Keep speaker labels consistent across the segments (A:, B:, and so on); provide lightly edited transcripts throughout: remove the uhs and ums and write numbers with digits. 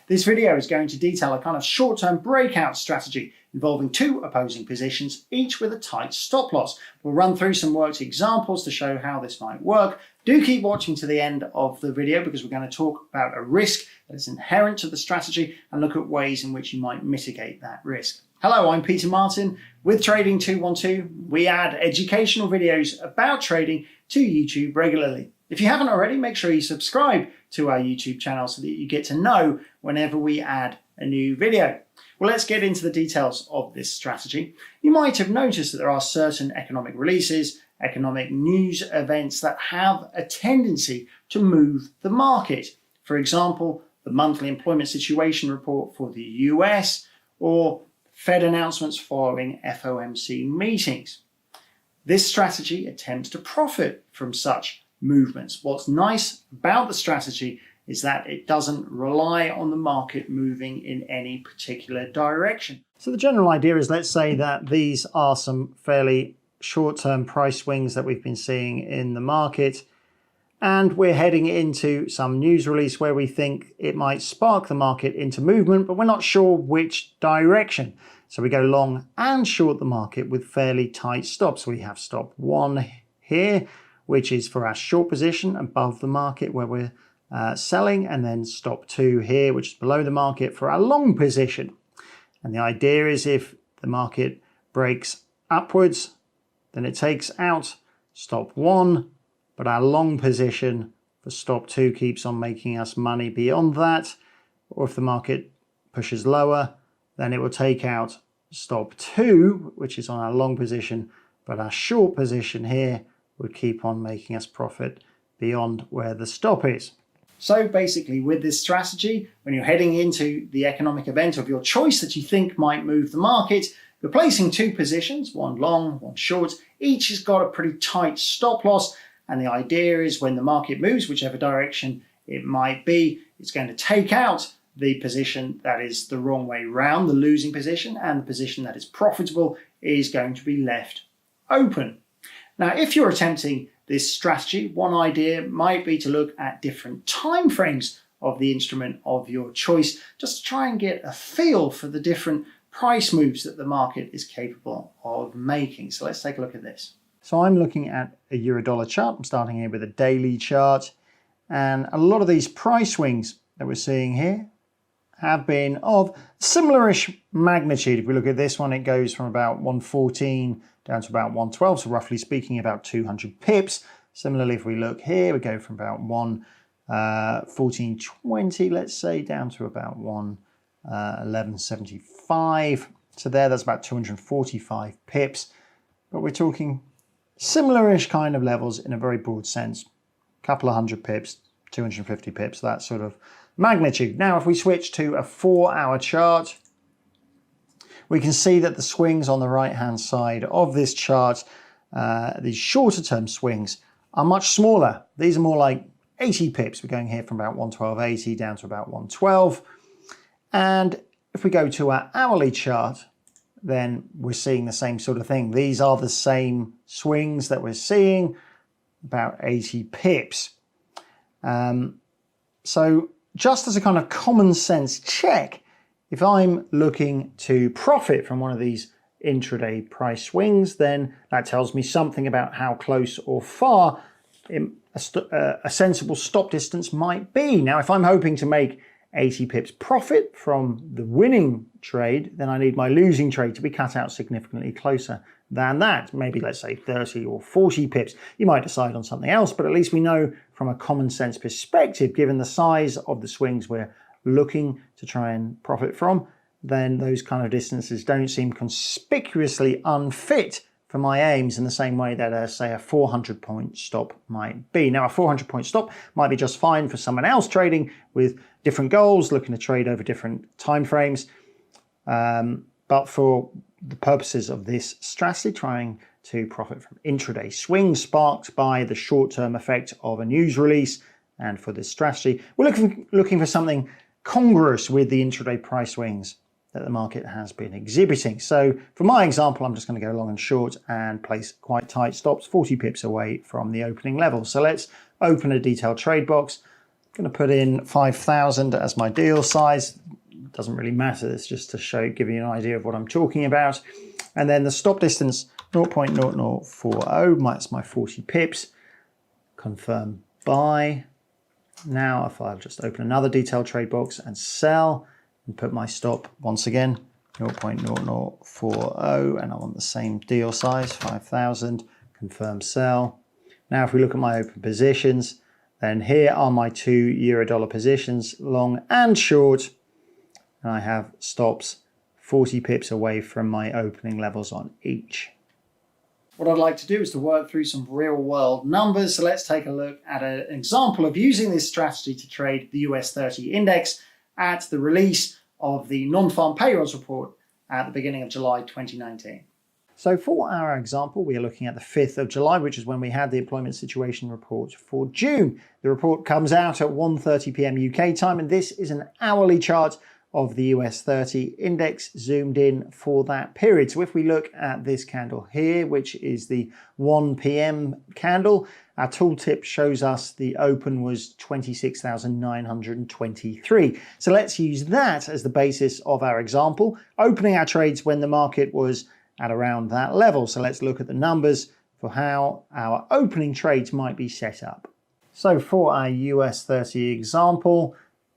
A: This video is going to detail a kind of short-term breakout strategy involving two opposing positions, each with a tight stop loss. We'll run through some worked examples to show how this might work. Do keep watching to the end of the video because we're going to talk about a risk that is inherent to the strategy and look at ways in which you might mitigate that risk. Hello, I'm Peter Martin with Trading 212. We add educational videos about trading to YouTube regularly. If you haven't already, make sure you subscribe to our YouTube channel so that you get to know whenever we add a new video. Well, let's get into the details of this strategy. You might have noticed that there are certain economic releases, economic news events that have a tendency to move the market. For example, the monthly employment situation report for the US or Fed announcements following FOMC meetings. This strategy attempts to profit from such movements. What's nice about the strategy is that it doesn't rely on the market moving in any particular direction. So the general idea is, let's say that these are some fairly short-term price swings that we've been seeing in the market, and we're heading into some news release where we think it might spark the market into movement, but we're not sure which direction. So we go long and short the market with fairly tight stops. We have stop 1 here, which is for our short position above the market where we're selling, and then stop 2 here, which is below the market for our long position. And the idea is if the market breaks upwards, then it takes out stop 1, but our long position for stop 2 keeps on making us money beyond that. Or if the market pushes lower, then it will take out stop 2, which is on our long position, but our short position here would keep on making us profit beyond where the stop is. So basically with this strategy, when you're heading into the economic event of your choice that you think might move the market, you're placing two positions, one long, one short. Each has got a pretty tight stop loss. And the idea is when the market moves, whichever direction it might be, it's going to take out the position that is the wrong way round, the losing position, and the position that is profitable is going to be left open. Now, if you're attempting this strategy, one idea might be to look at different time frames of the instrument of your choice, just to try and get a feel for the different price moves that the market is capable of making. So let's take a look at this. So I'm looking at a euro-dollar chart. I'm starting here with a daily chart, and a lot of these price swings that we're seeing here have been of similar-ish magnitude. If we look at this one, it goes from about 114 down to about 112, so roughly speaking about 200 pips. Similarly, if we look here, we go from about 114.20, let's say, down to about 111.75. So that's about 245 pips. But we're talking similar-ish kind of levels in a very broad sense. A couple of hundred pips, 250 pips, that sort of magnitude. Now, if we switch to a 4-hour chart, we can see that the swings on the right-hand side of this chart, these shorter-term swings, are much smaller. These are more like 80 pips. We're going here from about 112.80 down to about 112. And if we go to our hourly chart, then we're seeing the same sort of thing. These are the same swings that we're seeing, about 80 pips. So just as a kind of common sense check, if I'm looking to profit from one of these intraday price swings, then that tells me something about how close or far a sensible stop distance might be. Now, if I'm hoping to make 80 pips profit from the winning trade, then I need my losing trade to be cut out significantly closer than that. Maybe, let's say, 30 or 40 pips. You might decide on something else, but at least we know from a common sense perspective, given the size of the swings we're looking to try and profit from, then those kind of distances don't seem conspicuously unfit for my aims in the same way that, say, a 400-point stop might be. Now, a 400-point stop might be just fine for someone else trading with different goals, looking to trade over different time frames. But for the purposes of this strategy, trying to profit from intraday swings sparked by the short-term effect of a news release, and for this strategy, we're looking for something congruous with the intraday price swings that the market has been exhibiting. So for my example, I'm just going to go long and short and place quite tight stops, 40 pips away from the opening level. So let's open a detailed trade box, going to put in 5,000 as my deal size. Doesn't really matter, it's just to give you an idea of what I'm talking about. And then the stop distance 0.0040, that's my 40 pips. Confirm buy. Now if I just open another detailed trade box and sell and put my stop once again 0.0040, and I want the same deal size, 5,000, confirm sell. Now if we look at my open positions, then here are my two euro-dollar positions, long and short, and I have stops 40 pips away from my opening levels on each. What I'd like to do is to work through some real world numbers. So let's take a look at an example of using this strategy to trade the US 30 index at the release of the non-farm payrolls report at the beginning of July 2019. So for our example, we are looking at the 5th of July, which is when we had the employment situation report for June. The report comes out at 1:30 p.m. UK time, and this is an hourly chart of the US 30 index zoomed in for that period. So if we look at this candle here, which is the 1 p.m. candle, our tooltip shows us the open was 26,923. So let's use that as the basis of our example, opening our trades when the market was at around that level. So let's look at the numbers for how our opening trades might be set up. So for our US 30 example,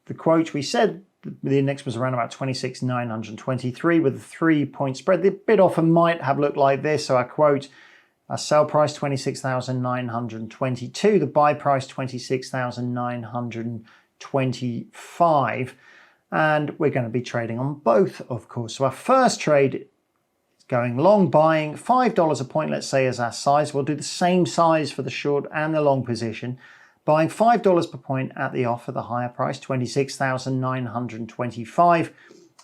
A: the quote, we said the index was around about 26,923 with a 3-point spread. The bid offer might have looked like this. So our quote, our sell price 26,922, the buy price 26,925. And we're going to be trading on both, of course. So our first trade is going long, buying $5 a point, let's say, as our size. We'll do the same size for the short and the long position. Buying $5 per point at the offer, the higher price, 26,925. And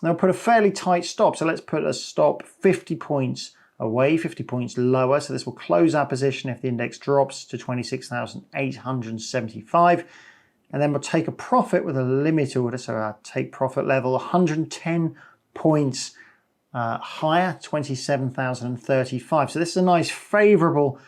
A: they'll put a fairly tight stop. So let's put a stop 50 points away, 50 points lower. So this will close our position if the index drops to 26,875. And then we'll take a profit with a limit order. So our take profit level, 110 points higher, 27,035. So this is a nice favorable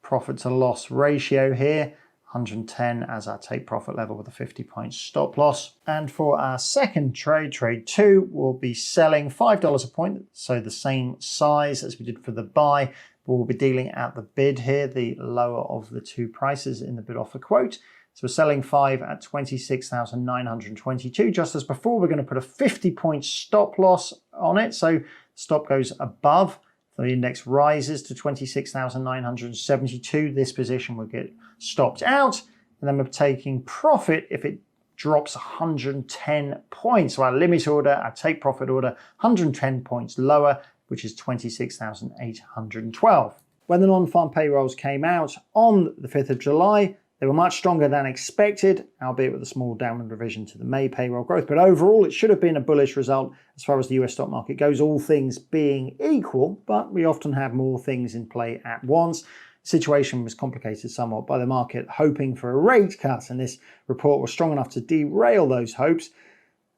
A: profit to loss ratio here, 110 as our take profit level with a 50-point stop loss. And for our second trade, trade 2, we'll be selling $5 a point, so the same size as we did for the buy, but we'll be dealing at the bid here, the lower of the two prices in the bid offer quote. So we're selling 5 at 26,922. Just as before, we're going to put a 50-point stop loss on it, so stop goes above. The index rises to 26,972. This position will get stopped out. And then we're taking profit if it drops 110 points. So our limit order, our take profit order, 110 points lower, which is 26,812. When the non-farm payrolls came out on the 5th of July, they were much stronger than expected, albeit with a small downward revision to the May payroll growth. But overall, it should have been a bullish result as far as the US stock market goes, all things being equal, but we often have more things in play at once. The situation was complicated somewhat by the market hoping for a rate cut, and this report was strong enough to derail those hopes.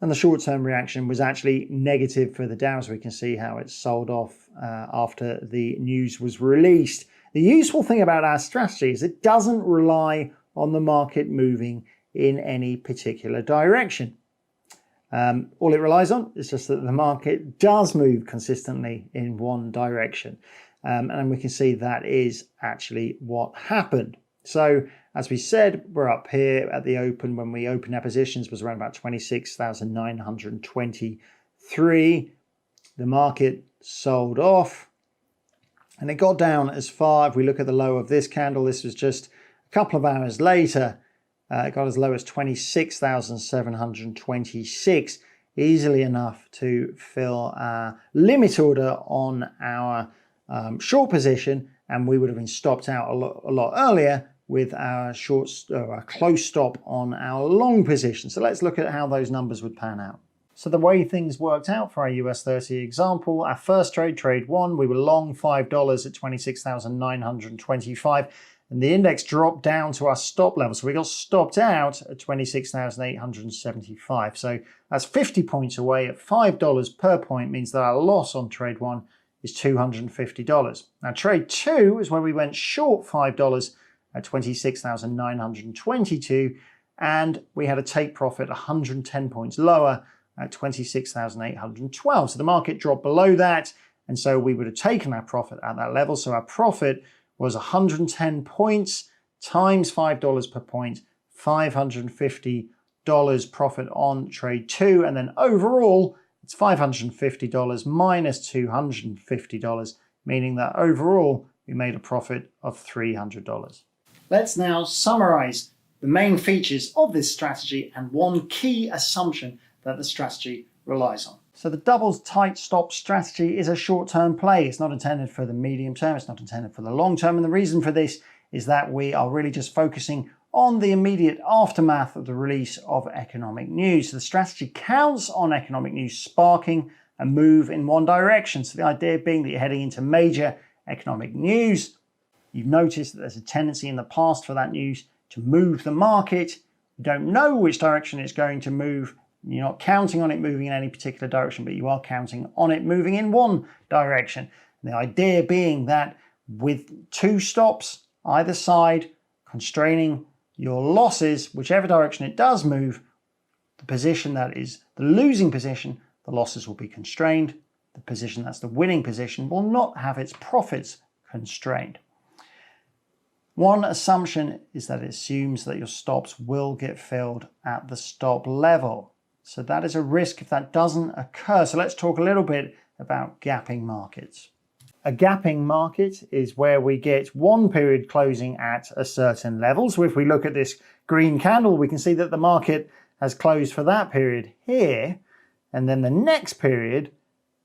A: And the short-term reaction was actually negative for the Dow, as we can see how it sold off after the news was released. The useful thing about our strategy is it doesn't rely on the market moving in any particular direction. All it relies on is just that the market does move consistently in one direction. And we can see that is actually what happened. So as we said, we're up here at the open. When we opened our positions was around about 26,923. The market sold off. And it got down as far, if we look at the low of this candle, this was just a couple of hours later, it got as low as 26,726, easily enough to fill our limit order on our short position, and we would have been stopped out a lot earlier with our our close stop on our long position. So let's look at how those numbers would pan out. So the way things worked out for our US 30 example, our first trade, trade 1, we were long $5 at 26,925, and the index dropped down to our stop level. So we got stopped out at 26,875. So that's 50 points away at $5 per point, means that our loss on trade 1 is $250. Now trade 2 is where we went short $5 at 26,922. and we had a take profit 110 points lower at 26,812. So the market dropped below that, and so we would have taken our profit at that level. So our profit was 110 points times $5 per point, $550 profit on trade 2, and then overall it's $550 minus $250, meaning that overall we made a profit of $300. Let's now summarize the main features of this strategy and one key assumption that the strategy relies on. So the double tight stop strategy is a short-term play. It's not intended for the medium term, it's not intended for the long term, and the reason for this is that we are really just focusing on the immediate aftermath of the release of economic news. So the strategy counts on economic news sparking a move in one direction. So the idea being that you're heading into major economic news. You've noticed that there's a tendency in the past for that news to move the market. You don't know which direction it's going to move. You're not counting on it moving in any particular direction, but you are counting on it moving in one direction. And the idea being that with 2 stops either side, constraining your losses, whichever direction it does move, the position that is the losing position, the losses will be constrained. The position that's the winning position will not have its profits constrained. One assumption is that it assumes that your stops will get filled at the stop level. So that is a risk if that doesn't occur. So let's talk a little bit about gapping markets. A gapping market is where we get one period closing at a certain level. So if we look at this green candle, we can see that the market has closed for that period here, and then the next period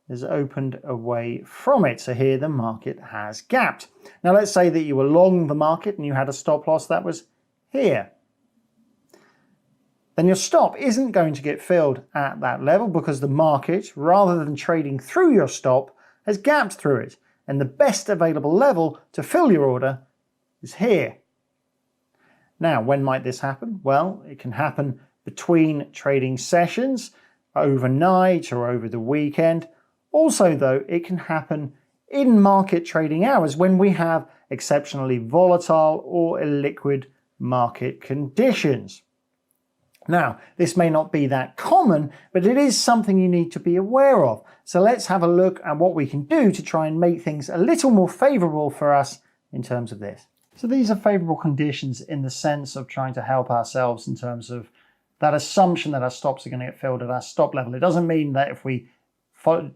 A: has opened away from it. So here the market has gapped. Now let's say that you were long the market and you had a stop loss that was here. Then your stop isn't going to get filled at that level because the market, rather than trading through your stop, has gapped through it. And the best available level to fill your order is here. Now, when might this happen? Well, it can happen between trading sessions, overnight or over the weekend. Also, though, it can happen in market trading hours when we have exceptionally volatile or illiquid market conditions. Now, this may not be that common, but it is something you need to be aware of. So let's have a look at what we can do to try and make things a little more favorable for us in terms of this. So these are favorable conditions in the sense of trying to help ourselves in terms of that assumption that our stops are going to get filled at our stop level. It doesn't mean that if we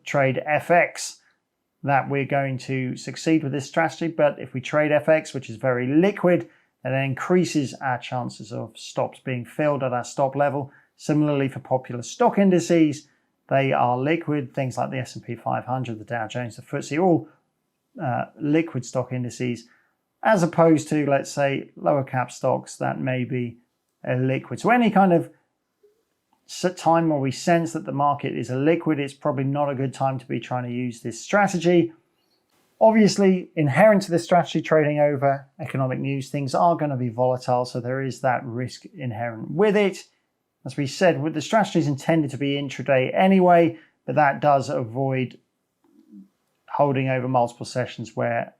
A: trade FX that we're going to succeed with this strategy, but if we trade FX, which is very liquid, and it increases our chances of stops being filled at our stop level. Similarly, for popular stock indices, they are liquid. Things like the S&P 500, the Dow Jones, the FTSE, all liquid stock indices, as opposed to, let's say, lower cap stocks that may be illiquid. So any kind of time where we sense that the market is illiquid, it's probably not a good time to be trying to use this strategy. Obviously, inherent to this strategy, trading over economic news, things are going to be volatile, so there is that risk inherent with it. As we said, the strategy is intended to be intraday anyway, but that does avoid holding over multiple sessions where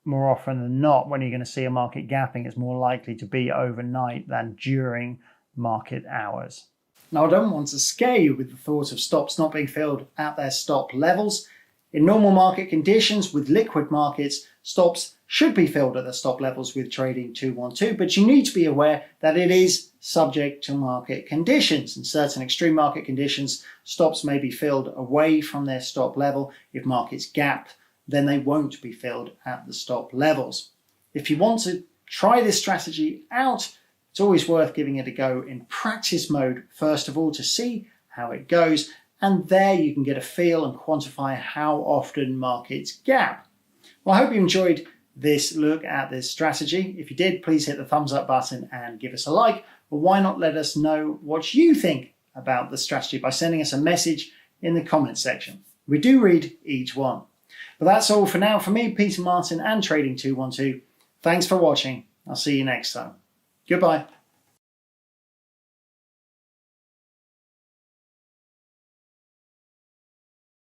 A: more often than not, when you're going to see a market gapping, it's more likely to be overnight than during market hours. Now, I don't want to scare you with the thought of stops not being filled at their stop levels. In normal market conditions with liquid markets, stops should be filled at the stop levels with trading 212, but you need to be aware that it is subject to market conditions. In certain extreme market conditions, stops may be filled away from their stop level. If markets gap, then they won't be filled at the stop levels. If you want to try this strategy out, it's always worth giving it a go in practice mode, first of all, to see how it goes. And there you can get a feel and quantify how often markets gap. Well, I hope you enjoyed this look at this strategy. If you did, please hit the thumbs up button and give us a like. Or why not let us know what you think about the strategy by sending us a message in the comments section. We do read each one. But that's all for now from me, Peter Martin, and Trading 212. Thanks for watching. I'll see you next time. Goodbye.